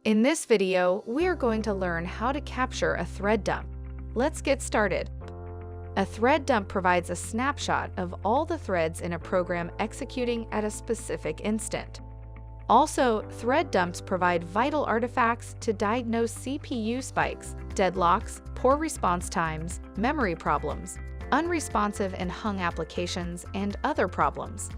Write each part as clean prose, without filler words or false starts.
In this video, we are going to learn how to capture a thread dump. Let's get started. A thread dump provides a snapshot of all the threads in a program executing at a specific instant. Also, thread dumps provide vital artifacts to diagnose CPU spikes, deadlocks, poor response times, memory problems, unresponsive and hung applications, and other problems.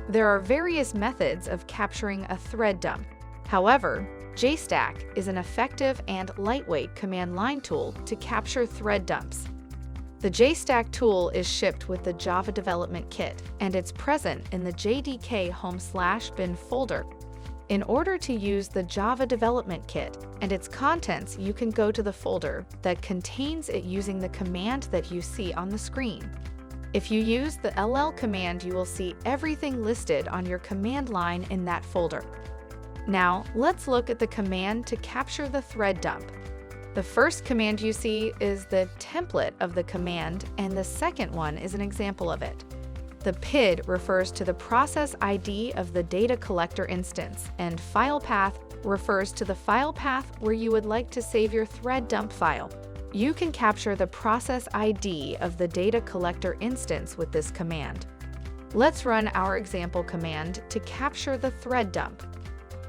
There are various methods of capturing a thread dump. However, Jstack is an effective and lightweight command line tool to capture thread dumps. The Jstack tool is shipped with the Java Development Kit, and it's present in the JDK home/bin folder. In order to use the Java Development Kit and its contents, you can go to the folder that contains it using the command that you see on the screen. If you use the ll command, you will see everything listed on your command line in that folder. Now, let's look at the command to capture the thread dump. The first command you see is the template of the command, and the second one is an example of it. The PID refers to the process ID of the data collector instance, and file path refers to the file path where you would like to save your thread dump file. You can capture the process ID of the data collector instance with this command. Let's run our example command to capture the thread dump.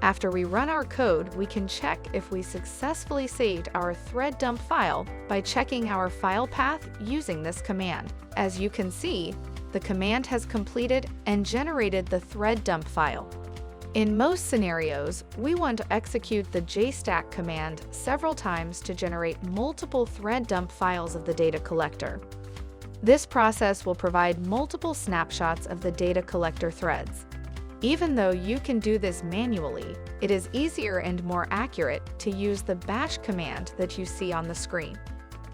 After we run our code, we can check if we successfully saved our thread dump file by checking our file path using this command. As you can see, the command has completed and generated the thread dump file. In most scenarios, we want to execute the Jstack command several times to generate multiple thread dump files of the data collector. This process will provide multiple snapshots of the data collector threads. Even though you can do this manually, it is easier and more accurate to use the bash command that you see on the screen.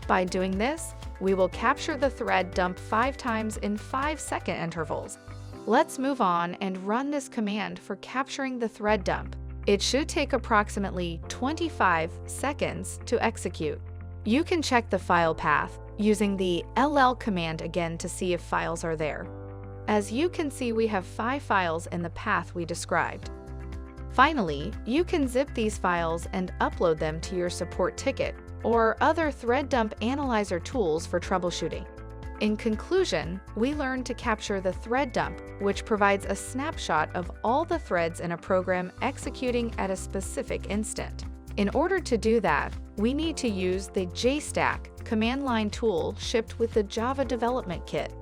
By doing this, we will capture the thread dump 5 times in 5-second intervals. Let's move on and run this command for capturing the thread dump. It should take approximately 25 seconds to execute. You can check the file path using the ll command again to see if files are there. As you can see, we have 5 files in the path we described. Finally, you can zip these files and upload them to your support ticket or other thread dump analyzer tools for troubleshooting. In conclusion, we learned to capture the thread dump, which provides a snapshot of all the threads in a program executing at a specific instant. In order to do that, we need to use the Jstack command line tool shipped with the Java Development Kit.